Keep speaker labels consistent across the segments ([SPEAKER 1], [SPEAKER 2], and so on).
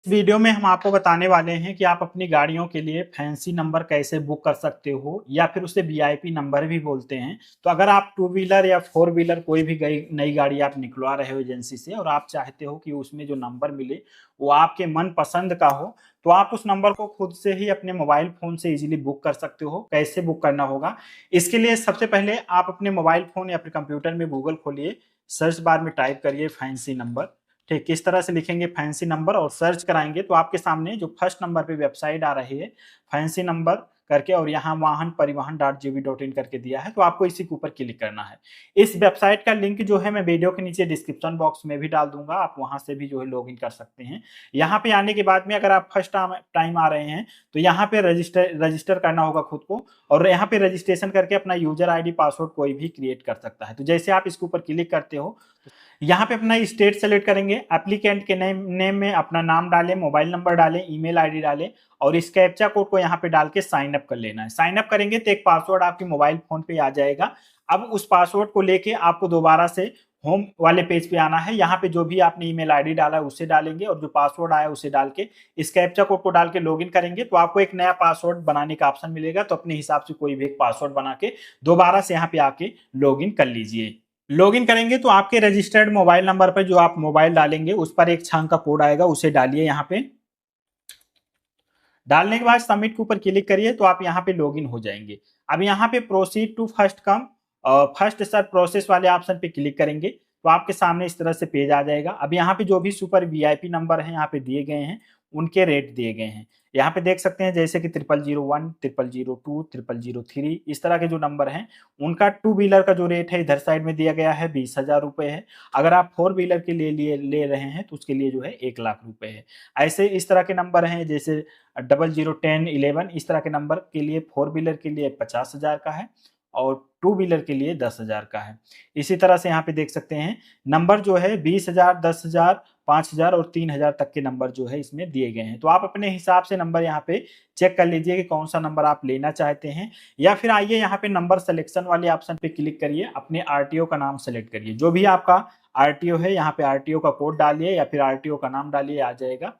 [SPEAKER 1] इस वीडियो में हम आपको बताने वाले हैं कि आप अपनी गाड़ियों के लिए फैंसी नंबर कैसे बुक कर सकते हो या फिर उसे वीआईपी नंबर भी बोलते हैं। तो अगर आप टू व्हीलर या फोर व्हीलर कोई भी नई गाड़ी आप निकलवा रहे हो एजेंसी से और आप चाहते हो कि उसमें जो नंबर मिले वो आपके मन पसंद का हो, तो आप उस नंबर को खुद से ही अपने मोबाइल फोन से इजीली बुक कर सकते हो। कैसे बुक करना होगा, इसके लिए सबसे पहले आप अपने मोबाइल फोन या फिर कंप्यूटर में गूगल खोलिए, सर्च बार में टाइप करिए फैंसी नंबर। ठीक, किस तरह से लिखेंगे फैंसी नंबर और सर्च कराएंगे तो आपके सामने जो फर्स्ट नंबर पे वेबसाइट आ रही है फैंसी नंबर करके, और यहाँ वाहन परिवहन .gv.in करके दिया है, तो आपको इसी के ऊपर क्लिक करना है। इस वेबसाइट का लिंक जो है मैं वीडियो के नीचे डिस्क्रिप्शन बॉक्स में भी डाल दूंगा, आप वहां से भी जो है लॉग इन कर सकते हैं। यहाँ पे आने के बाद में अगर आप फर्स्ट टाइम आ रहे हैं तो यहाँ पे रजिस्टर करना होगा खुद को, और यहाँ पे रजिस्ट्रेशन करके अपना यूजर आईडी पासवर्ड कोई भी क्रिएट कर सकता है। तो जैसे आप इसके ऊपर क्लिक करते हो, यहाँ पे अपना स्टेट सेलेक्ट करेंगे, एप्लीकेंट के नेम में अपना नाम डालें, मोबाइल नंबर डालें, ईमेल आईडी डालें और इस कैप्चा कोड को यहाँ पे डाल के साइन अप कर लेना है। साइन अप करेंगे तो एक पासवर्ड आपके मोबाइल फोन पे आ जाएगा। अब उस पासवर्ड को लेके आपको दोबारा से होम वाले पेज पे आना है। यहाँ पे जो भी आपने ईमेल आईडी डाला है उसे डालेंगे और जो पासवर्ड आया उसे डाल के इस कैप्चा कोड को डाल के लॉगिन करेंगे तो आपको एक नया पासवर्ड बनाने का ऑप्शन मिलेगा। तो अपने हिसाब से कोई भी एक पासवर्ड बना के दोबारा से यहाँ पे आके लॉगिन कर लीजिए। लॉगिन करेंगे तो आपके रजिस्टर्ड मोबाइल नंबर पर जो आप मोबाइल डालेंगे उस पर एक 6 अंक का कोड आएगा, उसे डालिए। यहाँ पे डालने के बाद सबमिट के ऊपर क्लिक करिए तो आप यहाँ पे लॉगिन हो जाएंगे। अब यहाँ पे proceed to first come first serve process वाले ऑप्शन पे क्लिक करेंगे तो आपके सामने इस तरह से पेज आ जाएगा। अब यहाँ पे जो भी सुपर वीआईपी नंबर है यहाँ पे दिए गए हैं, उनके रेट दिए गए हैं। यहाँ पे देख सकते हैं जैसे कि 0001, 0002, 0003, इस तरह के जो नंबर हैं उनका टू व्हीलर का जो रेट है इधर साइड में दिया गया है 20,000 रुपए है। अगर आप फोर व्हीलर के लिए ले रहे हैं तो उसके लिए जो है 1,00,000 रुपए है। ऐसे इस तरह के नंबर हैं जैसे 001011, इस तरह के नंबर के लिए फोर व्हीलर के लिए 50,000 का है और टू व्हीलर के लिए 10,000 का है। इसी तरह से यहाँ पे देख सकते हैं नंबर जो है 20,000, 10,000, 5,000 और 3,000 तक के नंबर जो है इसमें दिए गए हैं। तो आप अपने हिसाब से नंबर यहाँ पे चेक कर लीजिए कि कौन सा नंबर आप लेना चाहते हैं, या फिर आइए यहाँ पे नंबर सिलेक्शन वाले ऑप्शन पे क्लिक करिए, अपने आरटीओ का नाम सेलेक्ट करिए। जो भी आपका आरटीओ है यहाँ पे आरटीओ का कोड डालिए या फिर आरटीओ का नाम डालिए, आ जाएगा।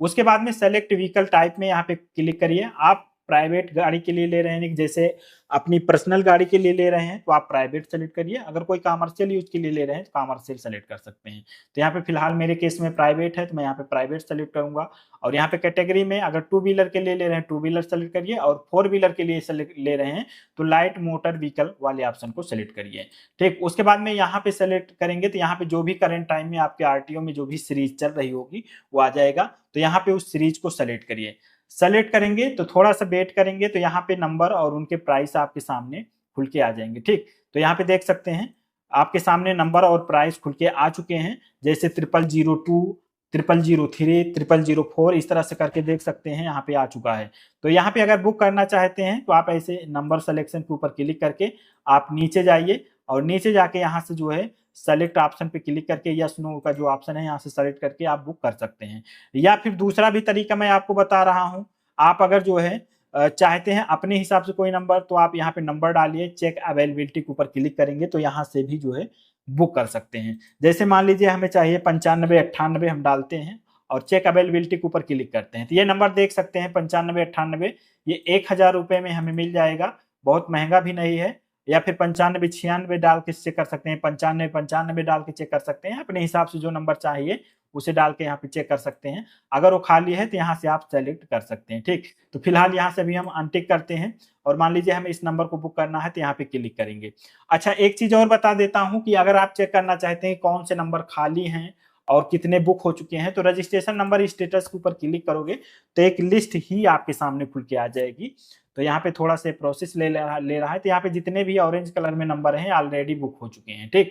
[SPEAKER 1] उसके बाद में सेलेक्ट व्हीकल टाइप में यहाँ पे क्लिक करिए। आप प्राइवेट गाड़ी के लिए ले रहे हैं, जैसे अपनी पर्सनल गाड़ी के लिए ले रहे हैं तो आप प्राइवेट सेलेक्ट करिए, अगर कोई कमर्शियल यूज के लिए ले रहे हैं तो कमर्शियल सेलेक्ट कर सकते हैं। तो यहाँ पे फिलहाल मेरे केस में प्राइवेट है तो मैं यहाँ पे प्राइवेट सेलेक्ट करूंगा। और यहाँ पे कैटेगरी में अगर टू व्हीलर के लिए ले रहे हैं टू व्हीलर सेलेक्ट करिए, और फोर व्हीलर के लिए ले रहे हैं तो लाइट मोटर व्हीकल वाले ऑप्शन को सेलेक्ट करिए। ठीक, उसके बाद में यहाँ पे सेलेक्ट करेंगे तो यहाँ पे जो भी करंट टाइम में आपके आरटीओ में जो भी सीरीज चल रही होगी वो आ जाएगा। तो यहाँ पे उस सीरीज को सेलेक्ट करिए। सेलेक्ट करेंगे तो थोड़ा सा वेट करेंगे तो यहाँ पे नंबर और उनके प्राइस आपके सामने खुल के आ जाएंगे। ठीक, तो यहाँ पे देख सकते हैं आपके सामने नंबर और प्राइस खुल के आ चुके हैं, जैसे 0002, 0003, 0004, इस तरह से करके देख सकते हैं यहाँ पे आ चुका है। तो यहाँ पे अगर बुक करना चाहते हैं तो आप ऐसे नंबर सिलेक्शन के ऊपर क्लिक करके आप नीचे जाइए और नीचे जाके यहाँ से जो है सेलेक्ट ऑप्शन पे क्लिक करके यस नो का जो ऑप्शन है यहाँ से सेलेक्ट करके आप बुक कर सकते हैं। या फिर दूसरा भी तरीका मैं आपको बता रहा हूँ, आप अगर जो है चाहते हैं अपने हिसाब से कोई नंबर, तो आप यहाँ पे नंबर डालिए, चेक अवेलेबिलिटी के ऊपर क्लिक करेंगे तो यहाँ से भी जो है बुक कर सकते हैं। जैसे मान लीजिए हमें चाहिए 95, 98, हम डालते हैं और चेक अवेलेबिलिटी के ऊपर क्लिक करते हैं तो ये नंबर देख सकते हैं 95, 98, ये 1,000 रुपए में हमें मिल जाएगा, बहुत महंगा भी नहीं है। या फिर 95, 96 डाल के चेक कर सकते हैं, 95, 95 डाल के चेक कर सकते हैं, अपने हिसाब से जो नंबर चाहिए उसे डाल के यहाँ पे चेक कर सकते हैं। अगर वो खाली है तो यहाँ से आप सेलेक्ट कर सकते हैं। ठीक, तो फिलहाल यहाँ से भी हम अनटिक करते हैं और मान लीजिए हमें इस नंबर को बुक करना है तो यहाँ पे क्लिक करेंगे। अच्छा, एक चीज और बता देता हूँ कि अगर आप चेक करना चाहते हैं कौन से नंबर खाली हैं और कितने बुक हो चुके हैं, तो रजिस्ट्रेशन नंबर स्टेटस के ऊपर क्लिक करोगे तो एक लिस्ट ही आपके सामने खुल के आ जाएगी। तो यहाँ पे थोड़ा सा प्रोसेस ले रहा है, तो यहाँ पे जितने भी ऑरेंज कलर में नंबर हैं ऑलरेडी बुक हो चुके हैं। ठीक,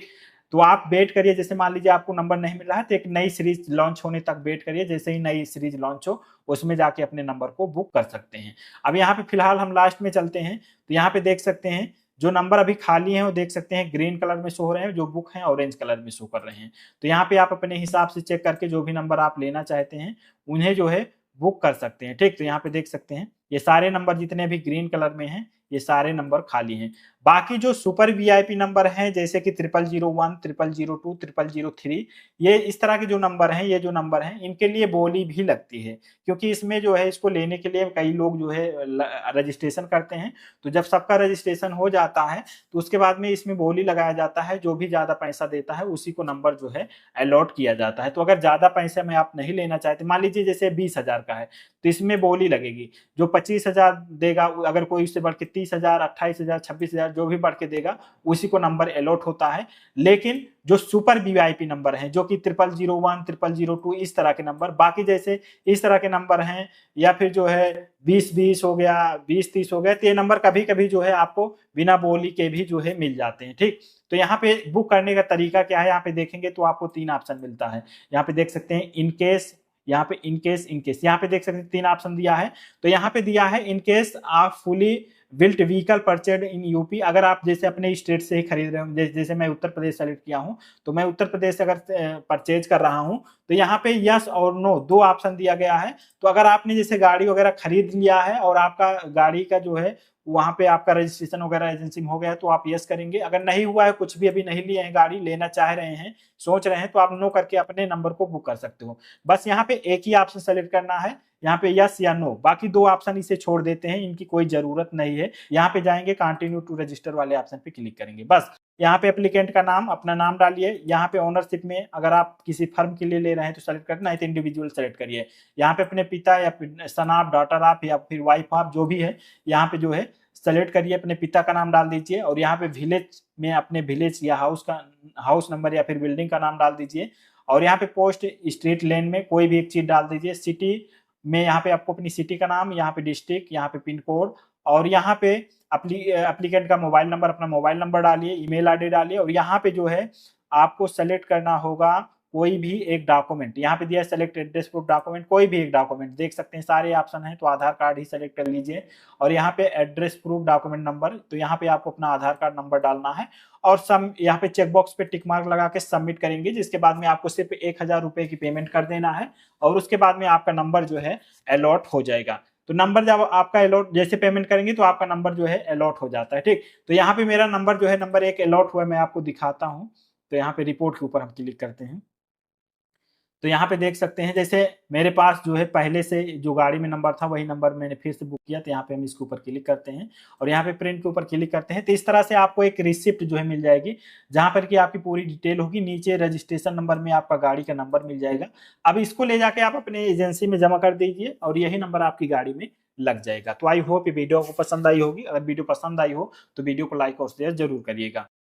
[SPEAKER 1] तो आप वेट करिए, जैसे मान लीजिए आपको नंबर नहीं मिल रहा है तो एक नई सीरीज लॉन्च होने तक वेट करिए, जैसे ही नई सीरीज लॉन्च हो उसमें जाके अपने नंबर को बुक कर सकते हैं। अब यहाँ पे फिलहाल हम लास्ट में चलते हैं तो यहाँ पे देख सकते हैं जो नंबर अभी खाली हैं वो देख सकते हैं ग्रीन कलर में शो हो रहे हैं, जो बुक हैं ऑरेंज कलर में शो कर रहे हैं। तो यहाँ पे आप अपने हिसाब से चेक करके जो भी नंबर आप लेना चाहते हैं उन्हें जो है बुक कर सकते हैं। ठीक, तो यहाँ पे देख सकते हैं ये सारे नंबर जितने भी ग्रीन कलर में हैं ये सारे नंबर खाली हैं। बाकी जो सुपर वीआईपी नंबर हैं जैसे कि 0001, 0002, 0003, ये इस तरह के जो नंबर हैं, ये जो नंबर हैं इनके लिए बोली भी लगती है, क्योंकि इसमें जो है इसको लेने के लिए कई लोग जो है रजिस्ट्रेशन करते हैं। तो जब सबका रजिस्ट्रेशन हो जाता है तो उसके बाद में इसमें बोली लगाया जाता है, जो भी ज्यादा पैसा देता है उसी को नंबर जो है अलॉट किया जाता है। तो अगर ज्यादा पैसे में आप नहीं लेना चाहते, मान लीजिए जैसे 20,000 का है तो इसमें बोली लगेगी, जो 25,000 देगा, अगर कोई उससे बढ़ के 30,000, 28,000, 26,000 जो भी बढ़ के देगा उसी को नंबर अलॉट होता है। लेकिन जो सुपर वीआईपी नंबर हैं, जो कि 0001, 0002 इस तरह के नंबर, बाकी जैसे इस तरह के नंबर हैं या फिर जो है 20-20 हो गया, 20-30 हो गया, तो ये नंबर कभी कभी जो है आपको बिना बोली के भी जो है मिल जाते हैं। ठीक, तो यहाँ पे बुक करने का तरीका क्या है, यहाँ पे देखेंगे तो आपको 3 ऑप्शन मिलता है। यहाँ पे देख सकते हैं इनकेस, यहाँ पे इनकेस, इनकेस, यहाँ पे देख सकते हैं 3 ऑप्शन दिया है। तो यहाँ पे दिया है इनकेस आप fully built vehicle purchased in UP, अगर आप जैसे अपने स्टेट से ही खरीद रहे हो, जैसे मैं उत्तर प्रदेश सेलेक्ट किया हूं, तो मैं उत्तर प्रदेश से अगर परचेज कर रहा हूं तो यहाँ पे यस और नो 2 ऑप्शन दिया गया है। तो अगर आपने जैसे गाड़ी वगैरह खरीद लिया है और आपका गाड़ी का जो है वहां पे आपका रजिस्ट्रेशन वगैरह एजेंसी में हो गया है तो आप यस करेंगे। अगर नहीं हुआ है, कुछ भी अभी नहीं लिए हैं, गाड़ी लेना चाह रहे हैं, सोच रहे हैं, तो आप नो करके अपने नंबर को बुक कर सकते हो। बस यहाँ पे एक ही ऑप्शन सेलेक्ट करना है, यहाँ पे यस या नो, बाकी 2 ऑप्शन इसे छोड़ देते हैं, इनकी कोई जरूरत नहीं है। यहाँ पे जाएंगे कंटिन्यू टू रजिस्टर वाले ऑप्शन पे क्लिक करेंगे। बस यहाँ पे एप्लीकेंट का नाम, अपना नाम डालिए। यहाँ पे ओनरशिप में अगर आप किसी फर्म के लिए ले रहे हैं तो सेलेक्ट करना है, तो इंडिविजुअल सेलेक्ट करिए। यहाँ पे अपने पिता या सन आप, डॉटर आप या फिर वाइफ आप, जो भी है यहाँ पे जो है सेलेक्ट करिए, अपने पिता का नाम डाल दीजिए। और यहाँ पे विलेज में अपने विलेज या हाउस का हाउस नंबर या फिर बिल्डिंग का नाम डाल दीजिए। और यहाँ पे पोस्ट, स्ट्रीट, लेन में कोई भी एक चीज डाल दीजिए। सिटी में यहाँ पे आपको अपनी सिटी का नाम, यहाँ पे डिस्ट्रिक्ट, यहाँ पे पिन कोड, और यहाँ पे एप्लीकेंट का मोबाइल नंबर, अपना मोबाइल नंबर डालिए, ईमेल आईडी डालिए। और यहाँ पे जो है आपको सेलेक्ट करना होगा कोई भी एक डॉक्यूमेंट, यहाँ पे दिया है सेलेक्ट एड्रेस प्रूफ डॉक्यूमेंट, कोई भी एक डॉक्यूमेंट, देख सकते हैं सारे ऑप्शन हैं, तो आधार कार्ड ही सेलेक्ट कर लीजिए। और यहाँ पे एड्रेस प्रूफ डॉक्यूमेंट नंबर, तो यहाँ पे आपको अपना आधार कार्ड नंबर डालना है और सम यहाँ पे चेकबॉक्स पे टिक मार्क लगा के सबमिट करेंगे, जिसके बाद में आपको सिर्फ 1,000 रुपए की पेमेंट कर देना है और उसके बाद में आपका नंबर जो है अलॉट हो जाएगा। तो नंबर जब आपका अलॉट, जैसे पेमेंट करेंगे तो आपका नंबर जो है अलॉट हो जाता है। ठीक, तो यहाँ पे मेरा नंबर जो है नंबर 1 अलॉट हुआ है, मैं आपको दिखाता हूँ। तो यहाँ पे रिपोर्ट के ऊपर हम क्लिक करते हैं, तो यहाँ पे देख सकते हैं जैसे मेरे पास जो है पहले से जो गाड़ी में नंबर था वही नंबर मैंने फिर से बुक किया। तो यहाँ पे हम इसके ऊपर क्लिक करते हैं और यहाँ पे प्रिंट के ऊपर क्लिक करते हैं। तो इस तरह से आपको एक रिसिप्ट जो है मिल जाएगी, जहाँ पर कि आपकी पूरी डिटेल होगी। नीचे रजिस्ट्रेशन नंबर में आपका गाड़ी का नंबर मिल जाएगा। अब इसको ले जाके आप अपने एजेंसी में जमा कर दीजिए और यही नंबर आपकी गाड़ी में लग जाएगा। तो आई होप ये वीडियो को पसंद आई होगी। अगर वीडियो पसंद आई हो तो वीडियो को लाइक और शेयर जरूर करिएगा।